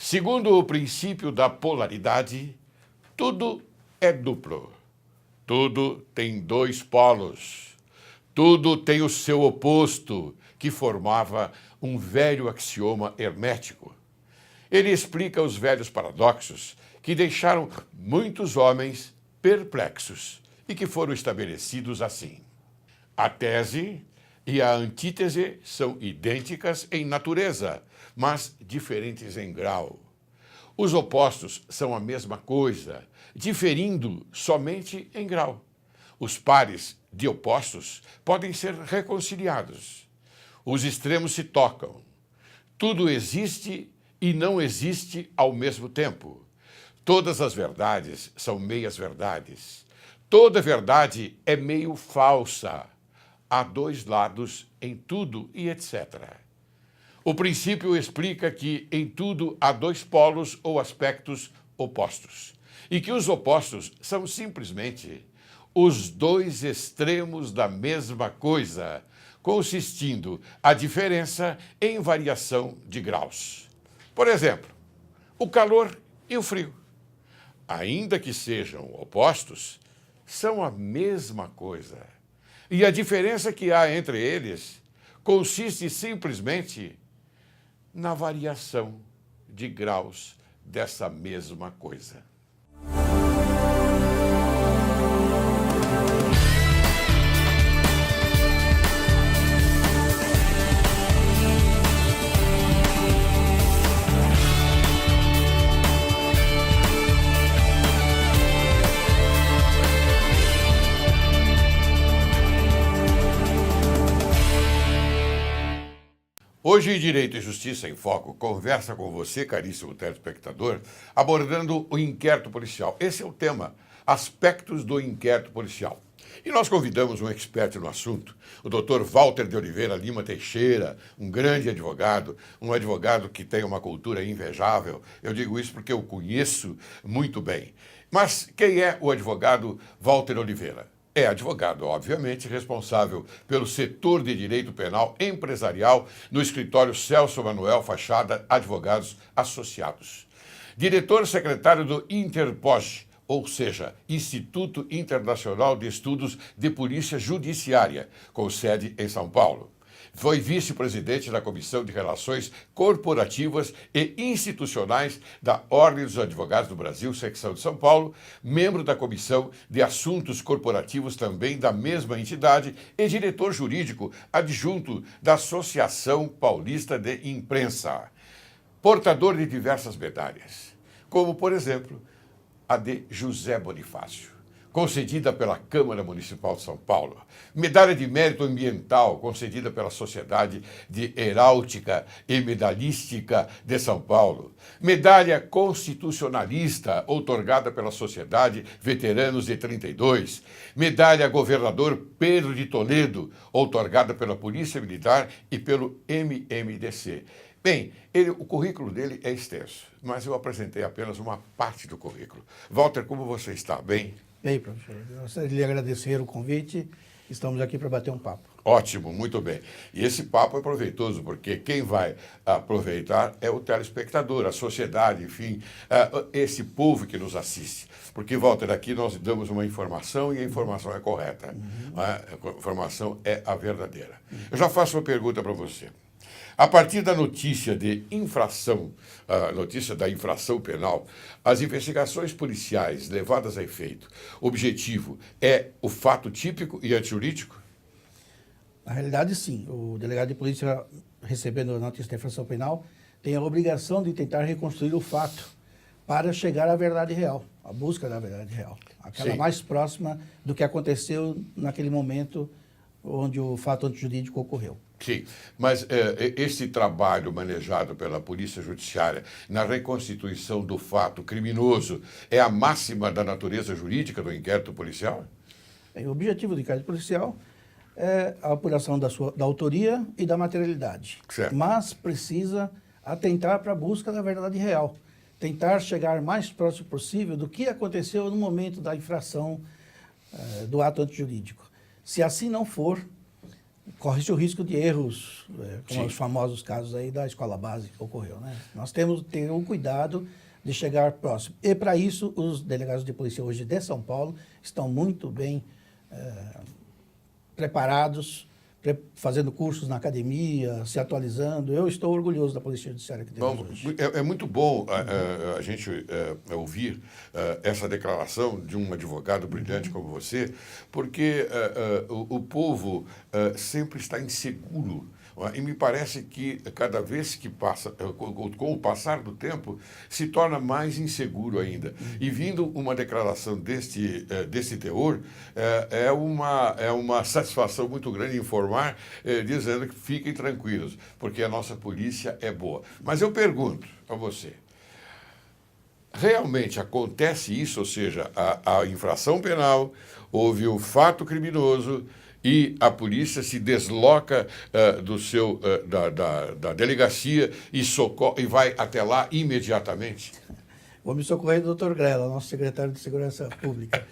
Segundo o princípio da polaridade, tudo é duplo. Tudo tem dois polos. Tudo tem o seu oposto, que formava um velho axioma hermético. Ele explica os velhos paradoxos que deixaram muitos homens perplexos e que foram estabelecidos assim. A tese e a antítese são idênticas em natureza, mas diferentes em grau. Os opostos são a mesma coisa, diferindo somente em grau. Os pares de opostos podem ser reconciliados. Os extremos se tocam. Tudo existe e não existe ao mesmo tempo. Todas as verdades são meias-verdades. Toda verdade é meio falsa. Há dois lados em tudo e etc. O princípio explica que em tudo há dois polos ou aspectos opostos, e que os opostos são simplesmente os dois extremos da mesma coisa, consistindo a diferença em variação de graus. Por exemplo, o calor e o frio, ainda que sejam opostos, são a mesma coisa. E a diferença que há entre eles consiste simplesmente na variação de graus dessa mesma coisa. Hoje, Direito e Justiça em Foco conversa com você, caríssimo telespectador, abordando o inquérito policial. Esse é o tema, aspectos do inquérito policial. E nós convidamos um expert no assunto, o Dr. Walter de Oliveira Lima Teixeira, um grande advogado, um advogado que tem uma cultura invejável. Eu digo isso porque eu conheço muito bem. Mas quem é o advogado Walter Oliveira? É advogado, obviamente, responsável pelo setor de direito penal empresarial no escritório Celso Manuel Fachada Advogados Associados. Diretor-secretário do Interpoj, ou seja, Instituto Internacional de Estudos de Polícia Judiciária, com sede em São Paulo. Foi vice-presidente da Comissão de Relações Corporativas e Institucionais da Ordem dos Advogados do Brasil, secção de São Paulo, membro da Comissão de Assuntos Corporativos também da mesma entidade e diretor jurídico adjunto da Associação Paulista de Imprensa. Portador de diversas medalhas, como, por exemplo, a de José Bonifácio, concedida pela Câmara Municipal de São Paulo. Medalha de Mérito Ambiental, concedida pela Sociedade de Heráltica e Medalhística de São Paulo. Medalha Constitucionalista, outorgada pela Sociedade Veteranos de 32. Medalha Governador Pedro de Toledo, outorgada pela Polícia Militar e pelo MMDC. Bem, o currículo dele é extenso, mas eu apresentei apenas uma parte do currículo. Walter, como você está? Bem? Bem, professor, eu gostaria de lhe agradecer o convite. Estamos aqui para bater um papo. Ótimo, muito bem. E esse papo é proveitoso, porque quem vai aproveitar é o telespectador, a sociedade, enfim, esse povo que nos assiste. Porque, Walter, aqui nós damos uma informação e a informação é correta. A informação é a verdadeira. Eu já faço uma pergunta para você. A partir da notícia de infração, a notícia da infração penal, as investigações policiais levadas a efeito, o objetivo é o fato típico e antijurídico? Na realidade, sim. O delegado de polícia, recebendo a notícia da infração penal, tem a obrigação de tentar reconstruir o fato para chegar à verdade real, à busca da verdade real. Aquela mais próxima do que aconteceu naquele momento onde o fato antijurídico ocorreu. Sim, mas esse trabalho manejado pela Polícia Judiciária na reconstituição do fato criminoso é a máxima da natureza jurídica do inquérito policial? O objetivo do inquérito policial é a apuração da autoria e da materialidade. Certo. Mas precisa atentar para a busca da verdade real. Tentar chegar mais próximo possível do que aconteceu no momento da infração do ato antijurídico. Se assim não for, corre-se o risco de erros, como Sim. os famosos casos aí da escola base que ocorreu, né? Nós temos que ter o cuidado de chegar próximo. E para isso, os delegados de polícia hoje de São Paulo estão muito bem preparados, fazendo cursos na academia, se atualizando. Eu estou orgulhoso da Polícia Judiciária que temos hoje. É muito bom a gente ouvir essa declaração de um advogado brilhante como você, porque o povo sempre está inseguro. E me parece que cada vez que passa, com o passar do tempo, se torna mais inseguro ainda. E vindo uma declaração desse teor, é uma satisfação muito grande informar, dizendo que fiquem tranquilos, porque a nossa polícia é boa. Mas eu pergunto a você, realmente acontece isso? Ou seja, a infração penal, houve o fato criminoso, e a polícia se desloca da delegacia e vai até lá imediatamente? Vou me socorrer do Dr. Grela, nosso secretário de Segurança Pública.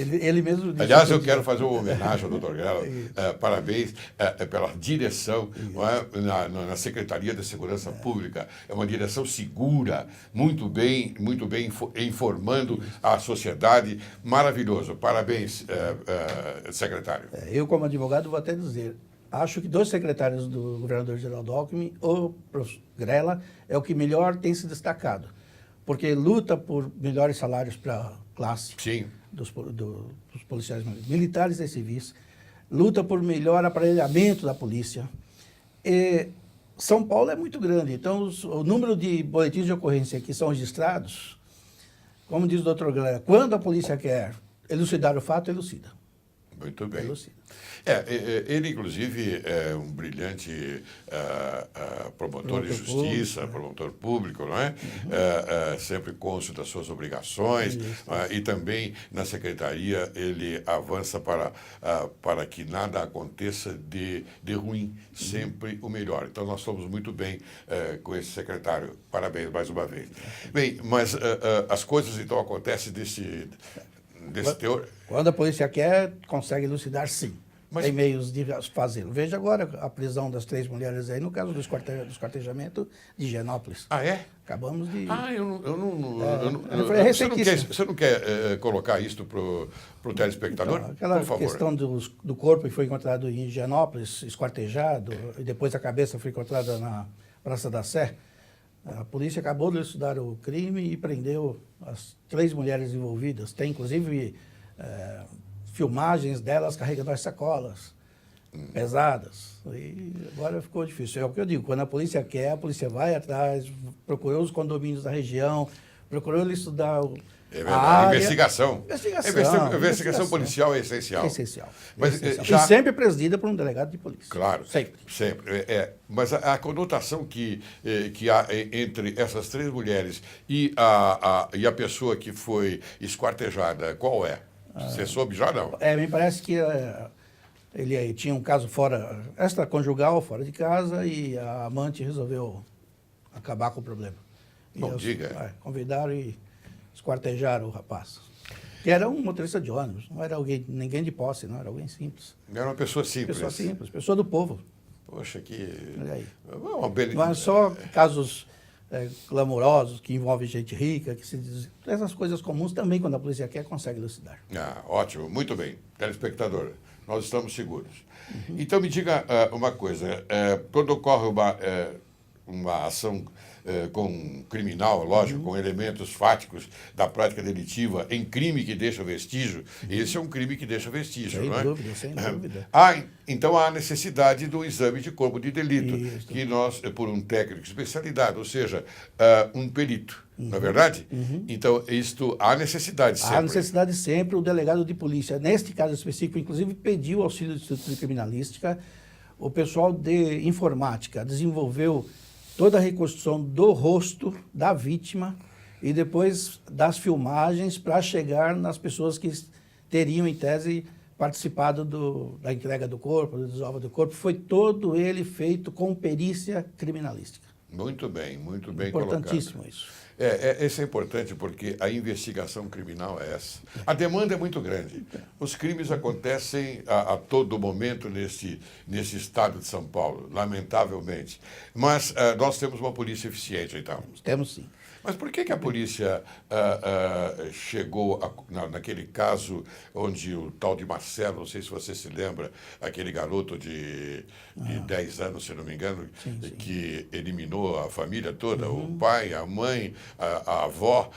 Ele mesmo disse. Aliás, eu quero fazer uma homenagem ao Dr. Grela. Parabéns pela direção, não é? na Secretaria de Segurança Pública. É uma direção segura, muito bem informando a sociedade. Maravilhoso. Parabéns, secretário. Eu, como advogado, vou até dizer, acho que dos secretários do governador Geraldo Alckmin, o professor Grela é o que melhor tem se destacado, porque luta por melhores salários para a classe. Sim. Dos policiais militares e civis, luta por melhor aparelhamento da polícia. E São Paulo é muito grande, então o número de boletins de ocorrência que são registrados, como diz o Dr. Glória, quando a polícia quer elucidar o fato, elucida. Muito bem. Elucida. Ele, inclusive, é um brilhante promotor de justiça, promotor público, não é? Sempre cônscio das suas obrigações, e também na secretaria ele avança para que nada aconteça de ruim, sempre o melhor. Então, nós estamos muito bem com esse secretário. Parabéns mais uma vez. Bem, mas as coisas, então, acontecem desse teor? Quando a polícia quer, consegue elucidar, sim. Mas... Tem meios de fazê-lo. Veja agora a prisão das 3 mulheres aí, no caso do esquartejamento de Higienópolis. Ah, é? Acabamos de... Você não quer colocar isso para o telespectador? Então, aquela por favor. Questão do corpo que foi encontrado em Higienópolis, esquartejado, e depois a cabeça foi encontrada na Praça da Sé. A polícia acabou de estudar o crime e prendeu as 3 mulheres envolvidas. Tem, inclusive, filmagens delas carregando as sacolas pesadas. E agora ficou difícil. É o que eu digo, quando a polícia quer, a polícia vai atrás, procurou os condomínios da região, procurou estudar a área. Investigação. Investigação policial é essencial. É essencial. Mas, E sempre presidida por um delegado de polícia. Claro. Sempre. Mas a conotação que há entre essas 3 mulheres e a pessoa que foi esquartejada, qual é? Você soube já, não? Me parece que ele tinha um caso extraconjugal, fora de casa, e a amante resolveu acabar com o problema. Não diga. Convidaram e esquartejaram o rapaz. Que era um motorista de ônibus, não era ninguém de posse, não, era alguém simples. Era uma pessoa simples. Pessoa simples, pessoa do povo. Poxa, que... Olha aí. Uma Não é só casos clamorosos, que envolvem gente rica, essas coisas comuns também, quando a polícia quer, consegue elucidar. Ótimo, muito bem. Telespectador, nós estamos seguros. Então, me diga uma coisa. Quando ocorre uma ação com criminal, lógico, com elementos fáticos da prática delitiva em crime que deixa vestígio, esse é um crime que deixa vestígio, não é? Sem dúvida. Então há necessidade do exame de corpo de delito, Isso. que nós, por um técnico especializado, ou seja, um perito, não é verdade? Então, há necessidade sempre. Há necessidade sempre, o delegado de polícia, neste caso específico, inclusive pediu auxílio do Instituto de Criminalística, o pessoal de informática desenvolveu toda a reconstrução do rosto da vítima e depois das filmagens para chegar nas pessoas que teriam, em tese, participado da entrega do corpo, do desova do corpo. Foi todo ele feito com perícia criminalística. Muito bem Importantíssimo colocado. isso. Isso é importante porque a investigação criminal é essa. A demanda é muito grande. Os crimes acontecem a todo momento nesse estado de São Paulo, lamentavelmente. Mas nós temos uma polícia eficiente, então. Temos sim. Mas por que a polícia chegou naquele caso onde o tal de Marcelo, não sei se você se lembra, aquele garoto de 10 anos, se não me engano, Sim. que eliminou a família toda, o pai, a mãe, a avó.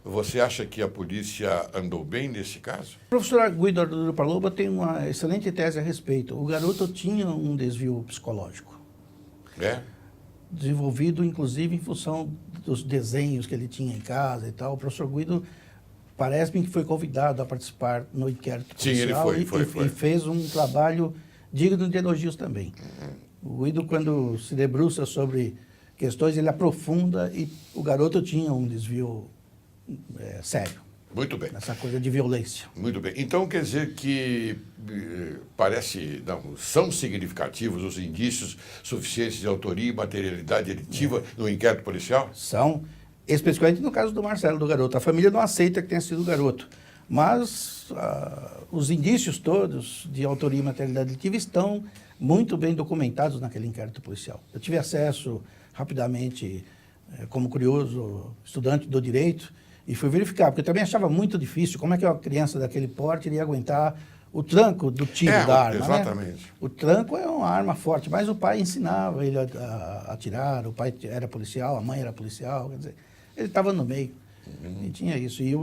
Você acha que a polícia andou bem nesse caso? O professor Guido Arduro Palomba tem uma excelente tese a respeito. O garoto tinha um desvio psicológico. Desenvolvido, inclusive, em função dos desenhos que ele tinha em casa e tal. O professor Guido parece-me que foi convidado a participar no inquérito policial. Sim, ele foi. E fez um trabalho digno de elogios também. O Guido, quando se debruça sobre questões, ele aprofunda e o garoto tinha um desvio sério. Muito bem. Essa coisa de violência. Muito bem. Então quer dizer que são significativos os indícios suficientes de autoria e materialidade delitiva no inquérito policial? São, especificamente no caso do Marcelo, do garoto. A família não aceita que tenha sido o garoto. Mas os indícios todos de autoria e materialidade delitiva estão muito bem documentados naquele inquérito policial. Eu tive acesso rapidamente, como curioso estudante do direito, e fui verificar, porque eu também achava muito difícil como é que uma criança daquele porte iria aguentar o tranco do tiro da arma. Exatamente. Né? O tranco é uma arma forte, mas o pai ensinava ele a atirar, o pai era policial, a mãe era policial, quer dizer, ele estava no meio. E tinha isso. E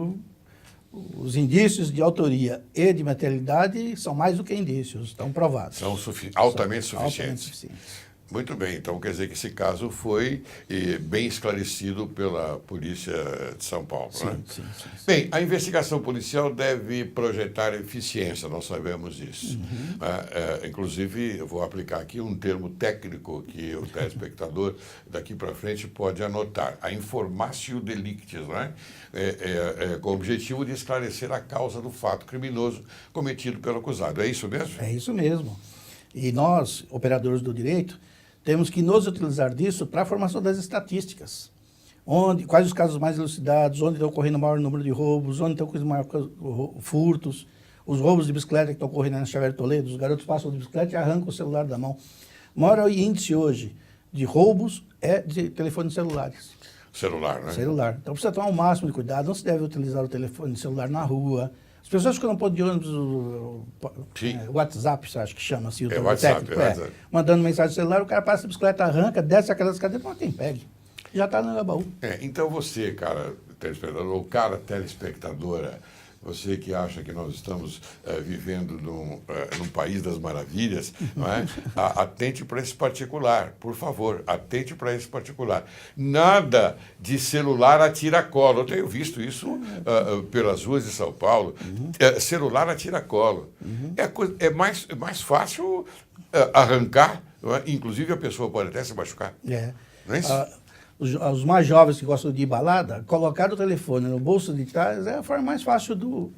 os indícios de autoria e de materialidade são mais do que indícios, estão provados. São altamente suficientes. Muito bem, então quer dizer que esse caso foi bem esclarecido pela Polícia de São Paulo, né? Sim. Bem, a investigação policial deve projetar eficiência, nós sabemos disso. Inclusive, eu vou aplicar aqui um termo técnico que o telespectador daqui para frente pode anotar, a informácio delictis, né? Com o objetivo de esclarecer a causa do fato criminoso cometido pelo acusado. É isso mesmo? É isso mesmo. E nós, operadores do direito, temos que nos utilizar disso para a formação das estatísticas. Quais os casos mais elucidados, onde está ocorrendo o maior número de roubos, onde estão ocorrendo maior furtos, os roubos de bicicleta que estão ocorrendo na Xavier Toledo, os garotos passam de bicicleta e arrancam o celular da mão. O maior índice hoje de roubos é de telefones celulares. Celular, né? Celular. Então precisa tomar o máximo de cuidado, não se deve utilizar o telefone celular na rua. As pessoas ficam no ponto de ônibus, WhatsApp, acho que chama assim, o termo técnico, mandando mensagem no celular, o cara passa a bicicleta, arranca, desce aquelas cadeiras, mas quem pegue? Já está no baú. Então você, cara telespectador, ou cara telespectadora, você que acha que nós estamos vivendo num país das maravilhas, não é? Atente para esse particular, por favor, atente para esse particular. Nada de celular a tiracolo. Eu tenho visto isso pelas ruas de São Paulo. Celular a tiracolo. É mais fácil arrancar, não é? Inclusive a pessoa pode até se machucar. Não é isso? Os mais jovens que gostam de ir balada, colocar o telefone no bolso de trás é a forma mais fácil do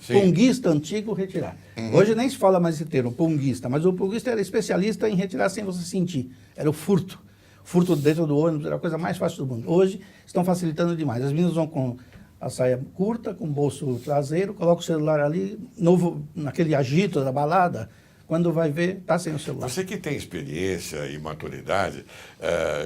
punguista antigo retirar. Hoje nem se fala mais esse termo, punguista, mas o punguista era especialista em retirar sem você sentir. Era o furto. Furto dentro do ônibus era a coisa mais fácil do mundo. Hoje estão facilitando demais. As meninas vão com a saia curta, com o bolso traseiro, colocam o celular ali, naquele agito da balada. Quando vai ver, está sem o celular. Você que tem experiência e maturidade,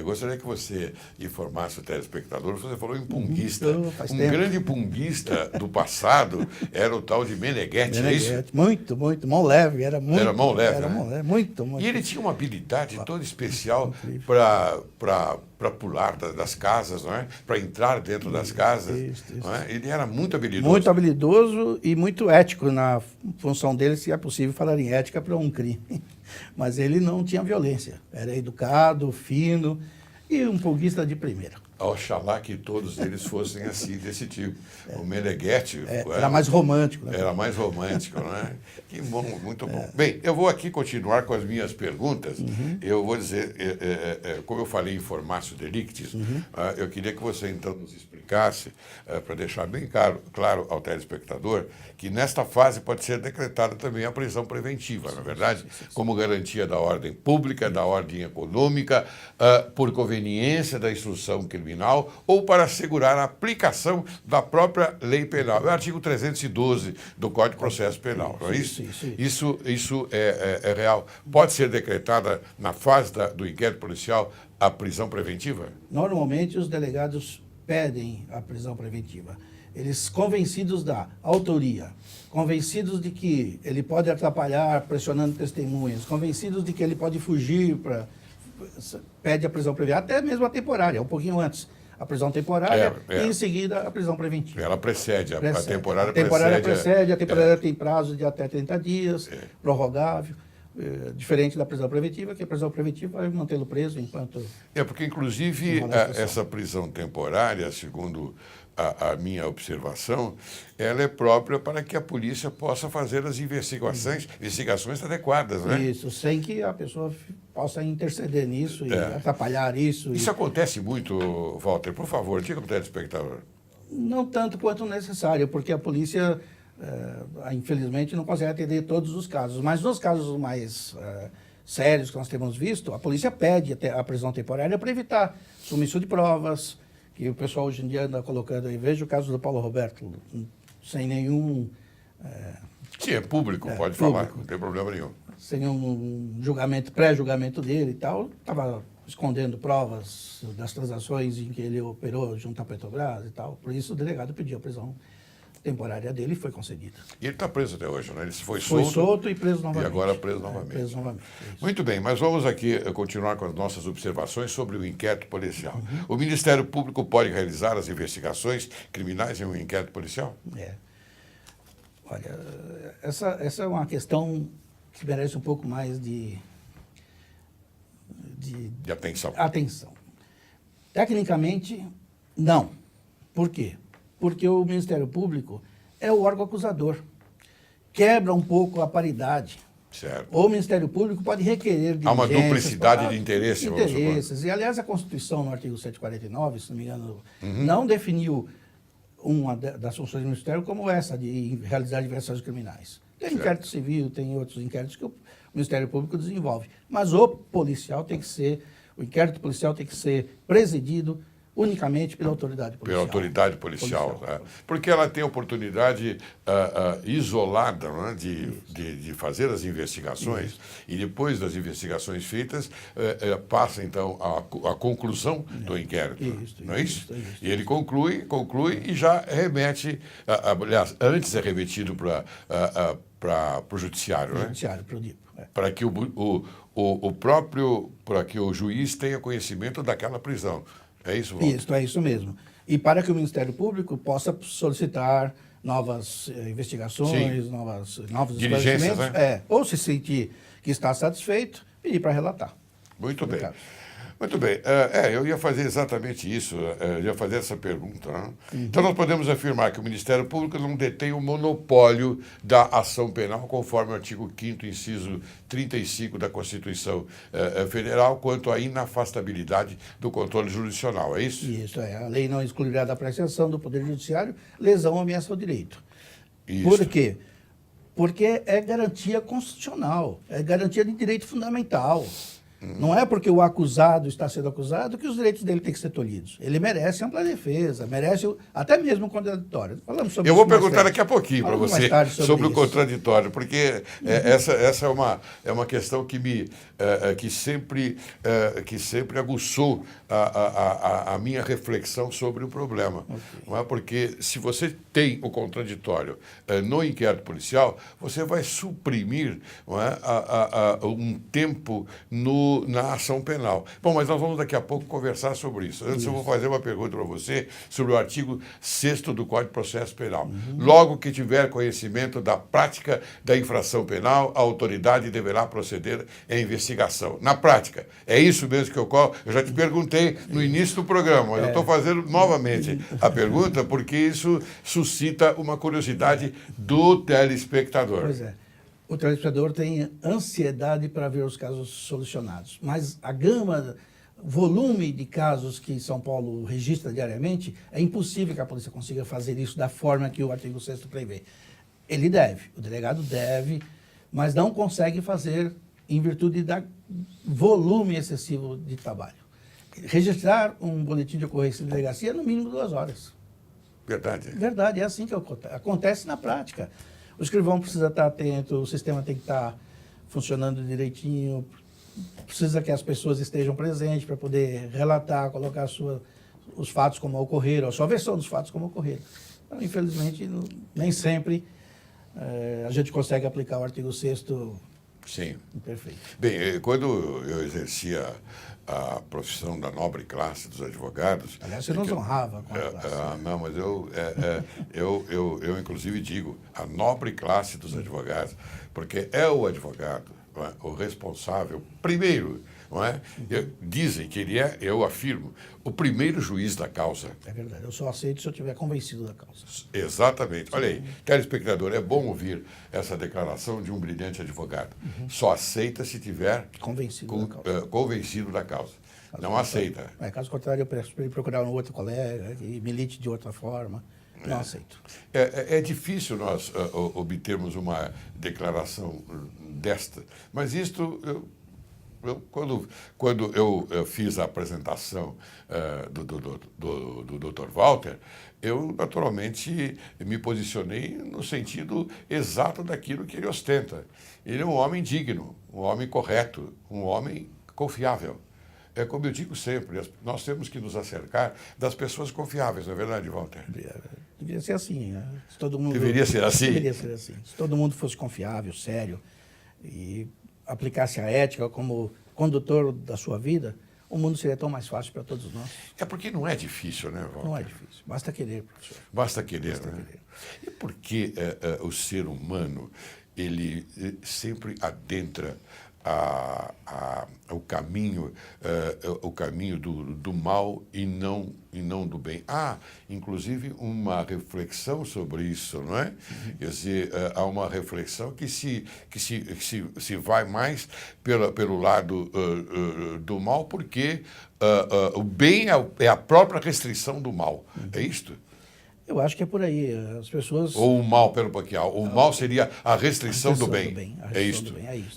gostaria que você informasse o telespectador. Você falou em punguista. Grande punguista do passado era o tal de Meneghetti, é isso? Muito, mão leve. Era mão leve, era, né? Mão leve, muito. E ele tinha uma habilidade toda especial para pular das casas, não é? Para entrar dentro das casas. Isso. Não é? Ele era muito habilidoso. Muito habilidoso e muito ético na função dele, se é possível falar em ética para um crime. Mas ele não tinha violência. Era educado, fino e um punguista de primeira. Oxalá que todos eles fossem assim, desse tipo. O Meneghetti... era mais romântico. Né? Era mais romântico, não é? Que bom, muito bom. Bem, eu vou aqui continuar com as minhas perguntas. Eu vou dizer, como eu falei em formácio delictis, eu queria que você então nos explicasse explicasse, para deixar bem claro ao telespectador, que nesta fase pode ser decretada também a prisão preventiva, não é verdade? Como garantia da ordem pública, da ordem econômica, por conveniência da instrução criminal ou para assegurar a aplicação da própria lei penal. É o artigo 312 do Código de Processo Penal, não é isso? Isso é real. Pode ser decretada na fase do inquérito policial a prisão preventiva? Normalmente os delegados pedem a prisão preventiva. Eles convencidos da autoria, convencidos de que ele pode atrapalhar pressionando testemunhas, convencidos de que ele pode fugir, pede a prisão preventiva, até mesmo a temporária, um pouquinho antes. A prisão temporária e em seguida a prisão preventiva. Ela precede, a temporária precede. A temporária tem prazo de até 30 dias, prorrogável. Diferente da prisão preventiva, que a prisão preventiva vai mantê-lo preso enquanto... Porque, inclusive, essa prisão temporária, segundo a minha observação, ela é própria para que a polícia possa fazer as investigações adequadas, né? Isso, sem que a pessoa possa interceder nisso e atrapalhar isso. Isso acontece muito, Walter? Por favor, diga para o telespectador. Não tanto quanto necessário, porque a polícia... infelizmente não consegue atender todos os casos, mas nos casos mais sérios que nós temos visto, a polícia pede a prisão temporária para evitar sumiço de provas, que o pessoal hoje em dia anda colocando aí. Veja o caso do Paulo Roberto, sem nenhum... Sim, é público, pode falar, não tem problema nenhum. Sem um julgamento, pré-julgamento dele e tal, estava escondendo provas das transações em que ele operou junto à Petrobras e tal, por isso o delegado pediu a prisão temporária dele foi concedida. E ele está preso até hoje, né? Ele foi solto e preso novamente. E agora preso novamente. Preso novamente. Muito bem, mas vamos aqui continuar com as nossas observações sobre o inquérito policial. O Ministério Público pode realizar as investigações criminais em um inquérito policial? Olha, essa é uma questão que merece um pouco mais de atenção. Tecnicamente, não. Por quê? Porque o Ministério Público é o órgão acusador. Quebra um pouco a paridade. Certo. O Ministério Público pode requerer diligências... Há uma duplicidade de interesses. E, aliás, a Constituição, no artigo 149, se não me engano, não definiu uma das funções do Ministério como essa, de realizar investigações criminais. Tem inquérito civil, tem outros inquéritos que o Ministério Público desenvolve. Mas o inquérito policial tem que ser presidido unicamente pela autoridade policial. Pela autoridade policial. Né? Porque ela tem oportunidade isolada, né, de fazer as investigações e depois das investigações feitas, passa então a conclusão do inquérito. Não é isso? E ele conclui e já remete, aliás, antes é remetido para o judiciário, né? Judiciário, para o DIPO. Para que para que o juiz tenha conhecimento daquela prisão. É isso, Walter? Isso, é isso mesmo. E para que o Ministério Público possa solicitar novas investigações, novos diligências, né? Ou se sentir que está satisfeito, pedir para relatar. Muito bem. Muito bem. Eu ia fazer exatamente isso, eu ia fazer essa pergunta. Né? Então, nós podemos afirmar que o Ministério Público não detém o monopólio da ação penal, conforme o artigo 5º, inciso 35 da Constituição Federal, quanto à inafastabilidade do controle jurisdicional, é isso? Isso, a lei não excluirá da apreciação do Poder Judiciário lesão ou ameaça ao direito. Isso. Por quê? Porque é garantia constitucional, é garantia de direito fundamental. Não é porque o acusado está sendo acusado que os direitos dele têm que ser tolhidos. Ele merece ampla defesa, merece até mesmo um contraditório. Falamos sobre Eu vou perguntar daqui a pouquinho para você sobre o isso. Contraditório, porque essa é uma questão que sempre aguçou a minha reflexão sobre o problema. Não é? Porque se você tem o contraditório no inquérito policial, você vai suprimir, não é, um tempo na ação penal. Bom, mas nós vamos daqui a pouco conversar sobre isso. Antes eu vou fazer uma pergunta para você sobre o artigo 6º do Código de Processo Penal. Logo que tiver conhecimento da prática da infração penal, a autoridade deverá proceder à investigação. Na prática, é isso mesmo que ocorre? Eu já te perguntei no início do programa, mas eu estou fazendo novamente a pergunta porque isso suscita uma curiosidade do telespectador. Pois é. O telespectador tem ansiedade para ver os casos solucionados, mas a gama volume de casos que São Paulo registra diariamente, é impossível que a polícia consiga fazer isso da forma que o artigo 6º prevê. Ele deve, o delegado deve, mas não consegue fazer em virtude do volume excessivo de trabalho. Registrar um boletim de ocorrência de delegacia é no mínimo 2 horas. Verdade. Verdade, é assim que acontece na prática. O escrivão precisa estar atento, o sistema tem que estar funcionando direitinho, precisa que as pessoas estejam presentes para poder relatar, colocar os fatos como ocorreram, a sua versão dos fatos como ocorreram. Então, infelizmente, nem sempre a gente consegue aplicar o artigo 6º. Sim. Perfeito. Bem, quando eu exercia a profissão da nobre classe dos advogados... Aliás, você nos honrava com a classe. Não, mas eu inclusive digo a nobre classe dos advogados, porque é o advogado, não é, o responsável, primeiro, não é? Dizem que ele é, eu afirmo, o primeiro juiz da causa. É verdade, eu só aceito se eu estiver convencido da causa. Exatamente. Olha aí, telespectador, é bom ouvir essa declaração de um brilhante advogado. Só aceita se tiver convencido da causa. Não aceita. Caso contrário, eu peço para ele procurar um outro colega que milite de outra forma. Não aceito. É difícil nós obtermos uma declaração desta, mas isto... Quando eu fiz a apresentação do Dr. Walter, eu naturalmente me posicionei no sentido exato daquilo que ele ostenta. Ele é um homem digno, um homem correto, um homem confiável. É como eu digo sempre, nós temos que nos acercar das pessoas confiáveis, não é verdade, Walter? Deveria ser assim. Né? Se todo mundo, deveria ser assim? Deveria ser assim. Se todo mundo fosse confiável, sério, e aplicasse a ética como condutor da sua vida, o mundo seria tão mais fácil para todos nós. É porque não é difícil, né, Walter? Não é difícil. Basta querer, professor. Basta querer, né? E por que o ser humano, ele sempre adentra o caminho do mal e não do bem? Há, inclusive, uma reflexão sobre isso, não é? Quer dizer, há uma reflexão que se vai mais pelo lado do mal, porque o bem é a própria restrição do mal. É isto? Eu acho que é por aí. As pessoas... Ou o mal, pelo pouquinho. O mal seria a restrição do bem. É isto.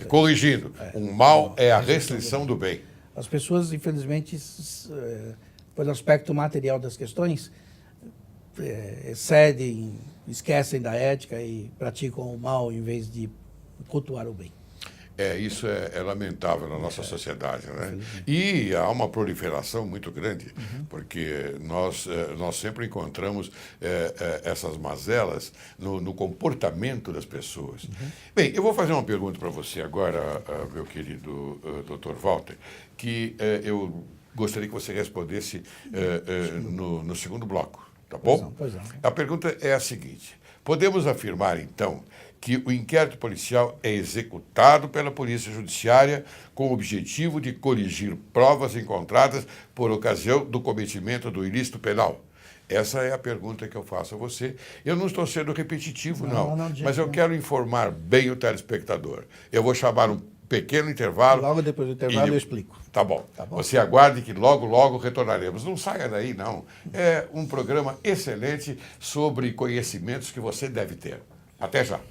Corrigindo. O mal é a restrição do bem. As pessoas, infelizmente, pelo aspecto material das questões, excedem, esquecem da ética e praticam o mal em vez de cultuar o bem. Isso é lamentável na nossa sociedade, né? E há uma proliferação muito grande, porque nós sempre encontramos essas mazelas no comportamento das pessoas. Bem, eu vou fazer uma pergunta para você agora, meu querido Dr. Walter, que eu gostaria que você respondesse no segundo bloco, tá bom? Pois não. A pergunta é a seguinte: podemos afirmar, então, que o inquérito policial é executado pela Polícia Judiciária com o objetivo de corrigir provas encontradas por ocasião do cometimento do ilícito penal? Essa é a pergunta que eu faço a você. Eu não estou sendo repetitivo, não, mas eu quero informar bem o telespectador. Eu vou chamar um pequeno intervalo. Logo depois do intervalo eu explico. Tá bom. Você aguarde que logo, logo retornaremos. Não saia daí, não. É um programa excelente sobre conhecimentos que você deve ter. Até já.